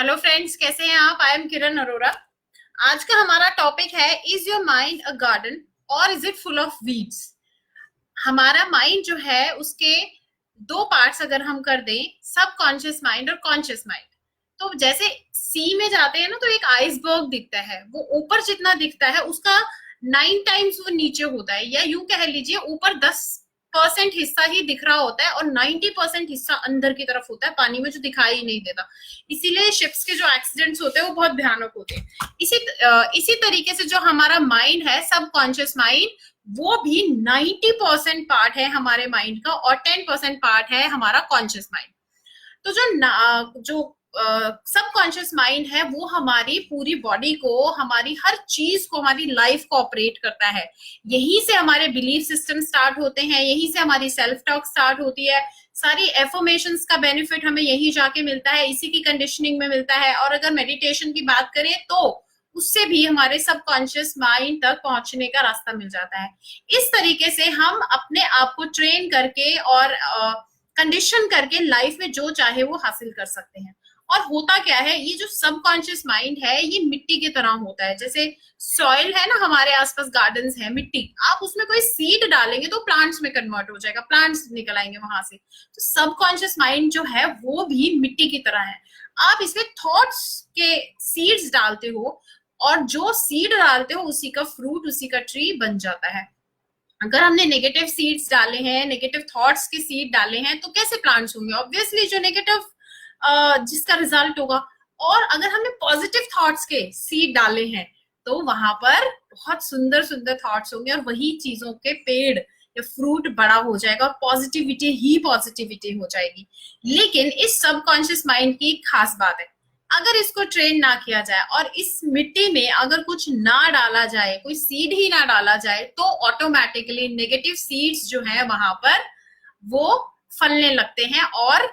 Hello friends, कैसे हैं आप? I am Kiran Arora. आज का हमारा टॉपिक है, is your mind a garden और is it full of weeds. हमारा माइंड जो है उसके दो पार्ट्स अगर हम कर दें, सब कॉन्शियस माइंड और कॉन्शियस माइंड। तो जैसे सी में जाते हैं ना, तो एक आइसबर्ग दिखता है, वो ऊपर जितना दिखता है उसका 9 टाइम्स वो नीचे होता है, या यूं कह लीजिए ऊपर 10% हिस्सा ही दिख रहा होता है और 90% हिस्सा अंदर की तरफ होता है, पानी में जो दिखाई ही नहीं देता। इसीलिए शिप्स के जो एक्सीडेंट्स होते हैं वो बहुत भयानक होते हैं। इसी तरीके से जो हमारा माइंड है, सब कॉन्शियस माइंड, वो भी 90% पार्ट है हमारे माइंड का और 10% पार्ट है हमारा कॉन्शियस माइंड। तो जो सब कॉन्शियस माइंड है वो हमारी पूरी बॉडी को, हमारी हर चीज को, हमारी लाइफ को ऑपरेट करता है। यहीं से हमारे बिलीफ सिस्टम स्टार्ट होते हैं, यहीं से हमारी सेल्फ टॉक स्टार्ट होती है। सारी एफर्मेशंस का बेनिफिट हमें यहीं जाके मिलता है, इसी की कंडीशनिंग में मिलता है। और अगर मेडिटेशन की बात करें तो उससे भी हमारे सबकॉन्शियस माइंड तक पहुंचने का रास्ता मिल जाता है। इस तरीके से हम अपने आप को ट्रेन करके और कंडीशन करके लाइफ में जो चाहे वो हासिल कर सकते हैं। और होता क्या है, ये जो सबकॉन्शियस माइंड है ये मिट्टी की तरह होता है। जैसे सॉइल है ना, हमारे आसपास गार्डन्स है, मिट्टी, आप उसमें कोई सीड डालेंगे तो प्लांट्स में कन्वर्ट हो जाएगा, प्लांट्स निकल आएंगे वहां से। तो सबकॉन्शियस माइंड जो है वो भी मिट्टी की तरह है। आप इसमें थॉट्स के सीड्स डालते हो और जो सीड डालते हो उसी का फ्रूट, उसी का ट्री बन जाता है। अगर हमने नेगेटिव सीड्स डाले हैं, नेगेटिव थॉट्स के सीड डाले हैं, तो कैसे प्लांट्स होंगे? ऑब्वियसली जो नेगेटिव जिसका रिजल्ट होगा। और अगर हमने पॉजिटिव थॉट्स के सीड डाले हैं तो वहां पर बहुत सुंदर सुंदर थॉट्स होंगे और वही चीजों के पेड़ या फ्रूट बड़ा हो जाएगा और पॉजिटिविटी ही पॉजिटिविटी हो जाएगी। लेकिन इस सबकॉन्शियस माइंड की खास बात है, अगर इसको ट्रेन ना किया जाए और इस मिट्टी में अगर कुछ ना डाला जाए, कोई सीड ही ना डाला जाए, तो ऑटोमेटिकली नेगेटिव सीड्स जो है वहां पर वो फलने लगते हैं और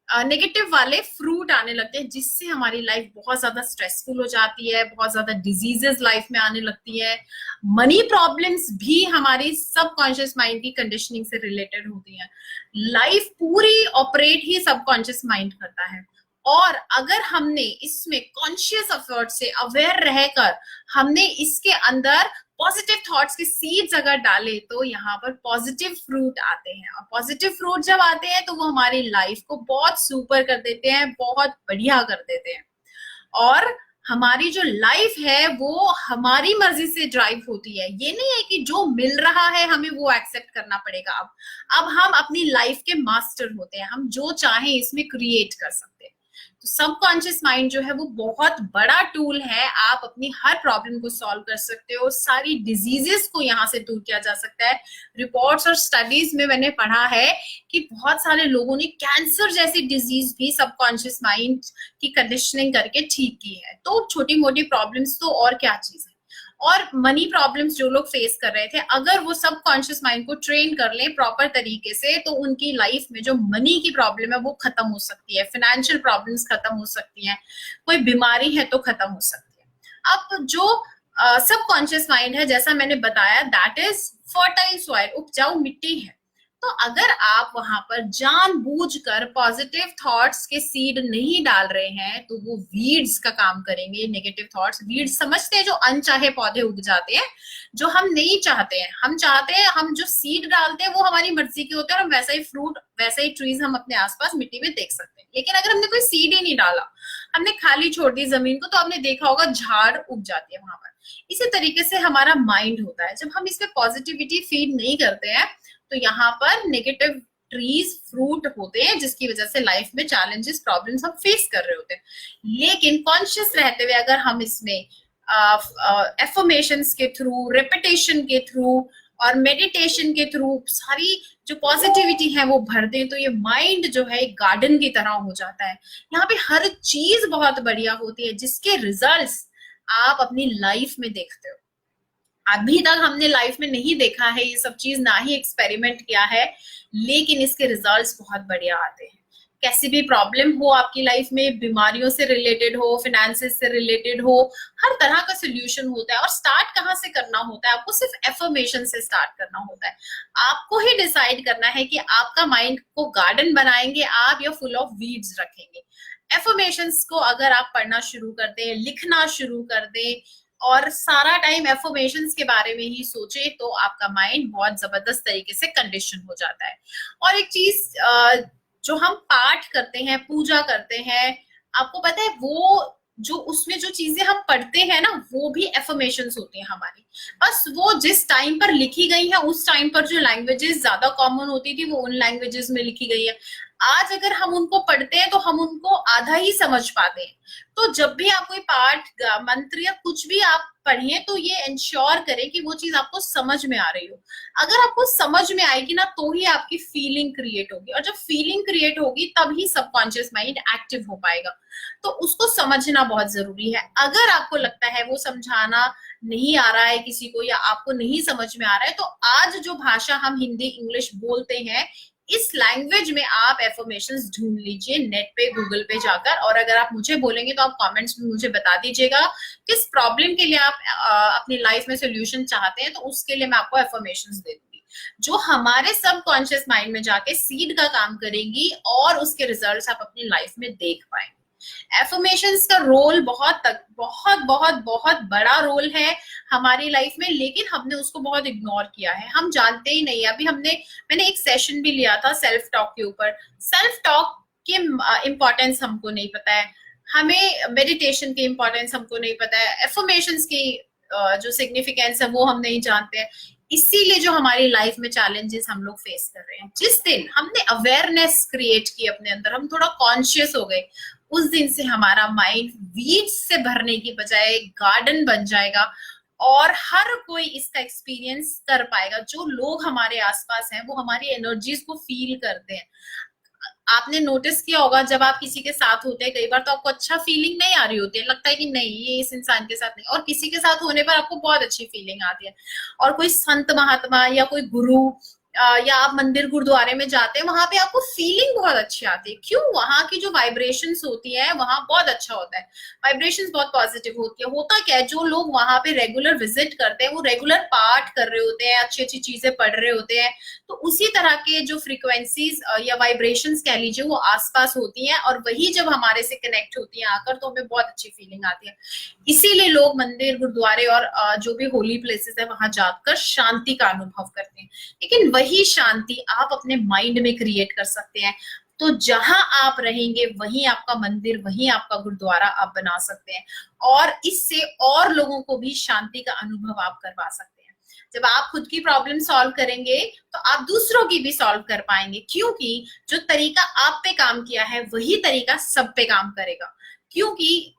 नेगेटिव वाले फ्रूट आने लगते हैं, जिससे हमारी लाइफ बहुत ज्यादा स्ट्रेसफुल हो जाती है, बहुत ज्यादा डिजीजेस लाइफ में आने लगती है। मनी प्रॉब्लम्स भी हमारी सबकॉन्शियस माइंड की कंडीशनिंग से रिलेटेड होती है। लाइफ पूरी ऑपरेट ही सबकॉन्शियस माइंड करता है। और अगर हमने इसमें कॉन्शियस एफर्ट से अवेयर रहकर हमने इसके अंदर पॉजिटिव थॉट्स के सीड्स अगर डाले, तो यहाँ पर पॉजिटिव फ्रूट आते हैं। और पॉजिटिव फ्रूट जब आते हैं तो वो हमारी लाइफ को बहुत सुपर कर देते हैं, बहुत बढ़िया कर देते हैं। और हमारी जो लाइफ है वो हमारी मर्जी से ड्राइव होती है। ये नहीं है कि जो मिल रहा है हमें वो एक्सेप्ट करना पड़ेगा। अब हम अपनी लाइफ के मास्टर होते हैं, हम जो चाहें इसमें क्रिएट कर सकते हैं। तो सबकॉन्शियस माइंड जो है वो बहुत बड़ा टूल है। आप अपनी हर प्रॉब्लम को सॉल्व कर सकते हो, सारी डिजीजेस को यहाँ से दूर किया जा सकता है। रिपोर्ट्स और स्टडीज में मैंने पढ़ा है कि बहुत सारे लोगों ने कैंसर जैसी डिजीज भी सबकॉन्शियस माइंड की कंडीशनिंग करके ठीक की है। तो छोटी मोटी प्रॉब्लम्स तो और क्या चीज है। और मनी प्रॉब्लम्स जो लोग फेस कर रहे थे, अगर वो सबकॉन्शियस माइंड को ट्रेन कर लें प्रॉपर तरीके से, तो उनकी लाइफ में जो मनी की प्रॉब्लम है वो खत्म हो सकती है, फाइनेंशियल प्रॉब्लम्स खत्म हो सकती हैं, कोई बीमारी है तो खत्म हो सकती है। अब जो सबकॉन्शियस माइंड है, जैसा मैंने बताया, दैट इज फर्टाइल सॉइल, उपजाऊ मिट्टी है। तो अगर आप वहां पर जानबूझकर पॉजिटिव थॉट्स के सीड नहीं डाल रहे हैं तो वो वीड्स का काम करेंगे। नेगेटिव थॉट्स, वीड्स समझते हैं जो अनचाहे पौधे उग जाते हैं, जो हम नहीं चाहते हैं। हम चाहते हैं, हम जो सीड डालते हैं वो हमारी मर्जी के होते हैं और हम वैसा ही फ्रूट, वैसा ही ट्रीज हम अपने आसपास मिट्टी में देख सकते हैं। लेकिन अगर हमने कोई सीड ही नहीं डाला, हमने खाली छोड़ दी जमीन को, तो आपने देखा होगा झाड़ उग जाती है वहां पर। इसी तरीके से हमारा माइंड होता है, जब हम इसमें पॉजिटिविटी फीड नहीं करते हैं तो यहाँ पर नेगेटिव ट्रीज, फ्रूट होते हैं, जिसकी वजह से लाइफ में चैलेंजेस, प्रॉब्लम्स हम फेस कर रहे होते हैं। लेकिन कॉन्शियस रहते हुए अगर हम इसमें एफर्मेशंस के थ्रू, रेपिटेशन के थ्रू और मेडिटेशन के थ्रू सारी जो पॉजिटिविटी है वो भर दें, तो ये माइंड जो है एक गार्डन की तरह हो जाता है। यहाँ पे हर चीज बहुत बढ़िया होती है, जिसके रिजल्ट्स आप अपनी लाइफ में देखते हो। अभी तक हमने लाइफ में नहीं देखा है ये सब चीज, ना ही एक्सपेरिमेंट किया है, लेकिन इसके रिजल्ट्स बहुत बढ़िया आते हैं। कैसी भी प्रॉब्लम हो आपकी लाइफ में, बीमारियों से रिलेटेड हो, फाइनेंसेस से रिलेटेड हो, हर तरह का सोल्यूशन होता है। और स्टार्ट कहाँ से करना होता है? आपको सिर्फ एफर्मेशन से स्टार्ट करना होता है। आपको ही डिसाइड करना है कि आपका माइंड को गार्डन बनाएंगे आप या फुल ऑफ वीड्स रखेंगे। एफर्मेशंस को अगर आप पढ़ना शुरू कर दें, लिखना शुरू कर दें और सारा टाइम एफर्मेशंस के बारे में ही सोचे, तो आपका माइंड बहुत जबरदस्त तरीके से कंडीशन हो जाता है। और एक चीज जो हम पाठ करते हैं, पूजा करते हैं, आपको पता है वो जो उसमें जो चीजें हम पढ़ते हैं ना, वो भी एफर्मेशंस होती हैं हमारी। बस वो जिस टाइम पर लिखी गई है, उस टाइम पर जो लैंग्वेजेस ज्यादा कॉमन होती थी वो उन लैंग्वेजेस में लिखी गई है। आज अगर हम उनको पढ़ते हैं तो हम उनको आधा ही समझ पाते हैं। तो जब भी आप कोई पाठ, मंत्र या कुछ भी आप पढ़िए, तो ये इंश्योर करें कि वो चीज आपको समझ में आ रही हो। अगर आपको समझ में आएगी ना, तो ही आपकी फीलिंग क्रिएट होगी, और जब फीलिंग क्रिएट होगी तभी सबकॉन्शियस माइंड एक्टिव हो पाएगा। तो उसको समझना बहुत जरूरी है। अगर आपको लगता है वो समझाना नहीं आ रहा है किसी को, या आपको नहीं समझ में आ रहा है, तो आज जो भाषा हम हिंदी इंग्लिश बोलते हैं, इस लैंग्वेज में आप एफर्मेशंस ढूंढ लीजिए नेट पे, गूगल पे जाकर। और अगर आप मुझे बोलेंगे तो आप कमेंट्स में मुझे बता दीजिएगा किस प्रॉब्लम के लिए आप अपनी लाइफ में सोल्यूशन चाहते हैं, तो उसके लिए मैं आपको एफर्मेशंस दे दूंगी जो हमारे सबकॉन्शियस माइंड में जाके सीड का काम करेंगी, और उसके रिजल्ट्स आप अपनी लाइफ में देख पाएंगे। एफर्मेशंस का रोल बहुत बहुत बहुत बहुत बड़ा रोल है हमारी लाइफ में, लेकिन हमने उसको बहुत इग्नोर किया है, हम जानते ही नहीं। अभी मैंने एक सेशन भी लिया था सेल्फ टॉक के ऊपर। सेल्फ टॉक के इम्पोर्टेंस हमको नहीं पता है, हमें मेडिटेशन की इम्पोर्टेंस हमको नहीं पता है, एफर्मेशंस की जो सिग्निफिकेंस है वो हम नहीं जानते हैं। इसीलिए जो हमारी लाइफ में चैलेंजेस हम लोग फेस कर रहे हैं, जिस दिन हमने अवेयरनेस क्रिएट की अपने अंदर, हम थोड़ा कॉन्शियस हो गए, उस दिन से हमारा माइंड वीड्स से भरने की बजाय गार्डन बन जाएगा, और हर कोई इसका एक्सपीरियंस कर पाएगा। जो लोग हमारे आसपास हैं वो हमारी एनर्जीज को फील करते हैं। आपने नोटिस किया होगा, जब आप किसी के साथ होते हैं, कई बार तो आपको अच्छा फीलिंग नहीं आ रही होती है, लगता है कि नहीं ये इस इंसान के साथ नहीं, और किसी के साथ होने पर आपको बहुत अच्छी फीलिंग आती है। और कोई संत महात्मा या कोई गुरु या आप मंदिर गुरुद्वारे में जाते हैं, वहां पे आपको फीलिंग बहुत अच्छी आती है। क्यों? वहां की जो वाइब्रेशंस होती है वहां बहुत अच्छा होता है, वाइब्रेशंस बहुत पॉजिटिव होती है। होता क्या है, जो लोग वहां पे रेगुलर विजिट करते हैं वो रेगुलर पाठ कर रहे होते हैं, अच्छी अच्छी चीजें पढ़ रहे होते हैं, तो उसी तरह के जो फ्रीक्वेंसीज या वाइब्रेशंस कह लीजिए वो आसपास होती हैं, और वही जब हमारे से कनेक्ट होती हैं आकर, तो हमें बहुत अच्छी फीलिंग आती है। इसीलिए लोग मंदिर गुरुद्वारे और जो भी होली प्लेसेस है वहां जाकर शांति का अनुभव करते हैं। लेकिन वही शांति आप अपने माइंड में क्रिएट कर सकते हैं। तो जहां आप रहेंगे वहीं आपका मंदिर, वहीं आपका गुरुद्वारा आप बना सकते हैं, और इससे और लोगों को भी शांति का अनुभव आप करवा सकते हैं। जब आप खुद की प्रॉब्लम सॉल्व करेंगे तो आप दूसरों की भी सॉल्व कर पाएंगे, क्योंकि जो तरीका आप पे काम किया है वही तरीका सब पे काम करेगा। क्योंकि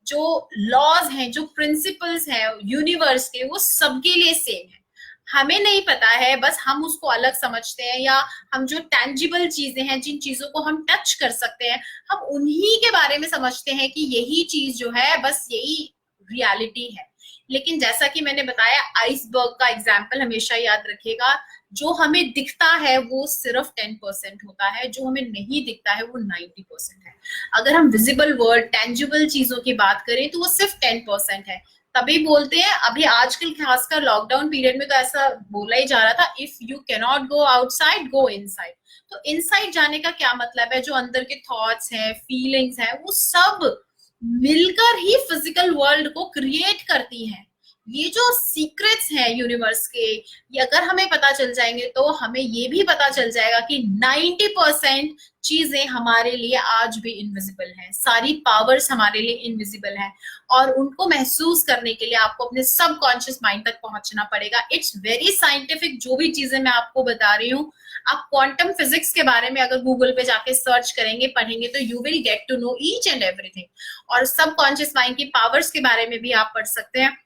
जो लॉज हैं, जो प्रिंसिपल्स हैं यूनिवर्स के, वो सबके लिए सेम है। हमें नहीं पता है, बस हम उसको अलग समझते हैं, या हम जो टैंजिबल चीजें हैं, जिन चीजों को हम टच कर सकते हैं, हम उन्हीं के बारे में समझते हैं कि यही चीज जो है बस यही रियलिटी है। लेकिन जैसा कि मैंने बताया, आइसबर्ग का एग्जाम्पल हमेशा याद रखिएगा, जो हमें दिखता है वो सिर्फ 10% होता है, जो हमें नहीं दिखता है वो 90% है। अगर हम विजिबल वर्ल्ड, टेंजिबल चीजों की बात करें तो वो सिर्फ 10% है। तभी बोलते हैं, अभी आजकल खासकर लॉकडाउन पीरियड में तो ऐसा बोला ही जा रहा था, if you can not go outside go inside. तो इनसाइड जाने का क्या मतलब है, जो अंदर के थॉट्स हैं, फीलिंग्स हैं, वो सब मिलकर ही फिजिकल वर्ल्ड को क्रिएट करती हैं। ये जो सीक्रेट्स हैं यूनिवर्स के, ये अगर हमें पता चल जाएंगे तो हमें ये भी पता चल जाएगा कि 90% चीजें हमारे लिए आज भी इनविजिबल हैं, सारी पावर्स हमारे लिए इनविजिबल हैं, और उनको महसूस करने के लिए आपको अपने सबकॉन्शियस माइंड तक पहुंचना पड़ेगा। इट्स वेरी साइंटिफिक, जो भी चीजें मैं आपको बता रही हूँ। आप क्वांटम फिजिक्स के बारे में अगर गूगल पे जाके सर्च करेंगे, पढ़ेंगे, तो you will get to know each and everything. और सबकॉन्शियस माइंड की पावर्स के बारे में भी आप पढ़ सकते हैं।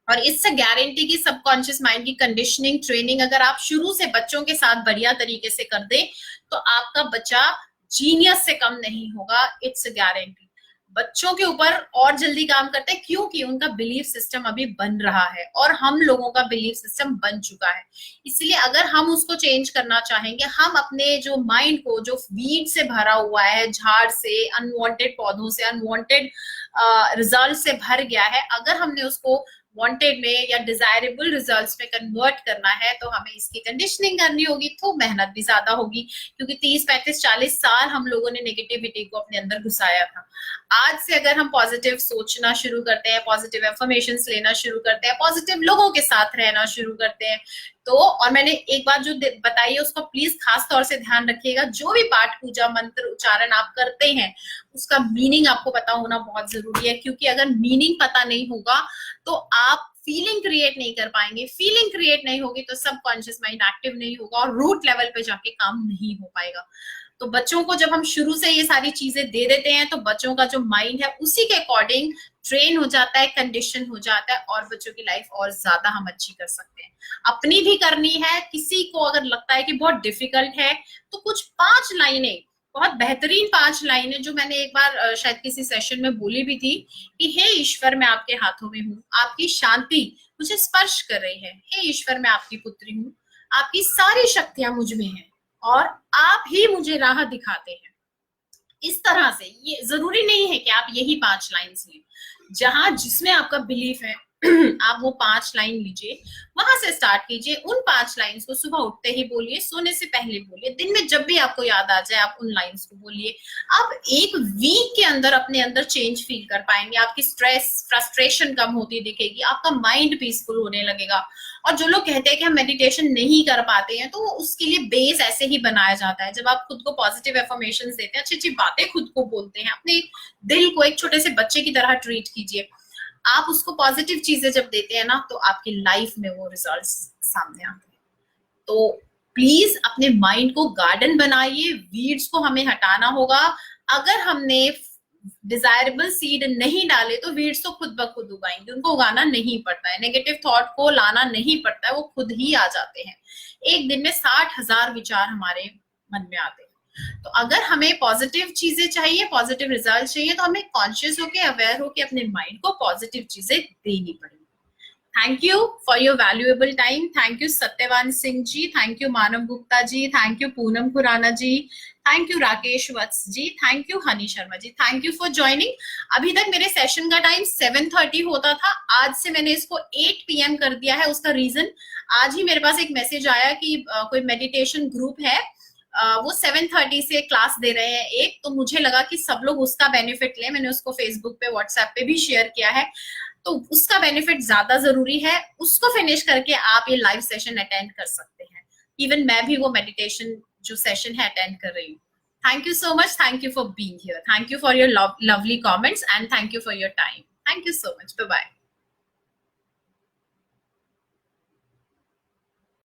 और इससे गारंटी की सबकॉन्शियस माइंड की कंडीशनिंग, ट्रेनिंग अगर आप शुरू से बच्चों के साथ बढ़िया तरीके से कर दें, तो आपका बच्चा जीनियस से कम नहीं होगा। It's guarantee. बच्चों के ऊपर और जल्दी काम करते हैं, क्योंकि उनका बिलीफ सिस्टम अभी बन रहा है, और हम लोगों का बिलीफ सिस्टम बन चुका है। इसलिए अगर हम उसको चेंज करना चाहेंगे, हम अपने जो माइंड को, जो वीड से भरा हुआ है, झाड़ से, अनवांटेड पौधों से, अनवांटेड रिजल्ट से भर गया है, अगर हमने उसको वांटेड में या डिजायरेबल रिजल्ट्स में कन्वर्ट करना है तो हमें इसकी कंडीशनिंग करनी होगी, तो मेहनत भी ज्यादा होगी, क्योंकि 30 35 40 साल हम लोगों ने नेगेटिविटी को अपने अंदर घुसाया था। आज से अगर हम पॉजिटिव सोचना शुरू करते हैं, पॉजिटिव एफर्मेशंस लेना शुरू करते हैं, पॉजिटिव लोगों के साथ रहना शुरू करते हैं, तो और मैंने एक बात जो बताई है उसको प्लीज खास तौर से ध्यान रखिएगा, जो भी पाठ पूजा मंत्र उच्चारण आप करते हैं उसका मीनिंग आपको पता होना बहुत जरूरी है, क्योंकि अगर मीनिंग पता नहीं होगा तो आप फीलिंग क्रिएट नहीं कर पाएंगे, फीलिंग क्रिएट नहीं होगी तो सबकॉन्शियस माइंड एक्टिव नहीं होगा और रूट लेवल पे जाके काम नहीं हो पाएगा। तो बच्चों को जब हम शुरू से ये सारी चीजें दे देते हैं तो बच्चों का जो माइंड है उसी के अकॉर्डिंग ट्रेन हो जाता है, कंडीशन हो जाता है, और बच्चों की लाइफ और ज्यादा हम अच्छी कर सकते हैं। अपनी भी करनी है। किसी को अगर लगता है कि बहुत डिफिकल्ट है तो कुछ 5 लाइनें, बहुत बेहतरीन 5 लाइनें जो मैंने एक बार शायद किसी सेशन में बोली भी थी कि हे ईश्वर मैं आपके हाथों में हूँ, आपकी शांति मुझे स्पर्श कर रही है, हे ईश्वर मैं आपकी पुत्री हूँ, आपकी सारी शक्तियां मुझ में हैं और आप ही मुझे राह दिखाते हैं। इस तरह से, ये जरूरी नहीं है कि आप यही 5 लाइन्स लें, जहां जिसमें आपका बिलीफ है आप वो 5 लाइन लीजिए, वहां से स्टार्ट कीजिए। उन 5 लाइन्स को सुबह उठते ही बोलिए, सोने से पहले बोलिए, दिन में जब भी आपको याद आ जाए आप उन लाइन्स को बोलिए। आप एक वीक के अंदर अपने अंदर चेंज फील कर पाएंगे, आपकी स्ट्रेस फ्रस्ट्रेशन कम होती दिखेगी, आपका माइंड पीसफुल होने लगेगा। और जो लोग कहते हैं कि हम मेडिटेशन नहीं कर पाते हैं, तो उसके लिए बेस ऐसे ही बनाया जाता है। जब आप खुद को पॉजिटिव एफर्मेशंस देते हैं, अच्छी अच्छी बातें खुद को बोलते हैं, अपने दिल को एक छोटे से बच्चे की तरह ट्रीट कीजिए। आप उसको पॉजिटिव चीजें जब देते हैं ना तो आपकी लाइफ में वो रिजल्ट्स सामने आते हैं। तो प्लीज अपने माइंड को गार्डन बनाइए, वीड्स को हमें हटाना होगा। अगर हमने डिजायरेबल सीड नहीं डाले तो वीड्स तो खुद ब खुद उगाएंगे, उनको उगाना नहीं पड़ता है, नेगेटिव थॉट को लाना नहीं पड़ता है, वो खुद ही आ जाते हैं। एक दिन में 60,000 विचार हमारे मन में आते हैं। तो अगर हमें पॉजिटिव चीजें चाहिए, पॉजिटिव रिजल्ट चाहिए, तो हमें कॉन्शियस होके, अवेयर होके अपने माइंड को पॉजिटिव चीजें देनी पड़ेगी। Thank you for your valuable time. Thank you Satyawan Singh ji, thank you Manav Gupta ji, thank you Poonam Khurana ji, thank you Rakesh Vats ji, thank you Honey Sharma ji, thank you for joining. अभी तक मेरे सेशन का टाइम 7:30 होता था, आज से मैंने इसको 8 PM कर दिया है। उसका रीजन, आज ही मेरे पास एक मैसेज आया कि कोई मेडिटेशन ग्रुप है, वो 7:30 से क्लास दे रहे हैं एक, तो मुझे लगा कि सब लोग उसका बेनिफिट लें। मैंने उसको फेसबुक पे, व्हाट्सएप पे भी शेयर किया है, तो उसका बेनिफिट ज्यादा जरूरी है। उसको फिनिश करके आप ये लाइव सेशन अटेंड कर सकते हैं। इवन मैं भी वो मेडिटेशन जो सेशन है अटेंड कर रही हूँ। Thank you so much, thank you for being here, thank you for your lovely comments and thank you for your time. Thank you so much, bye bye.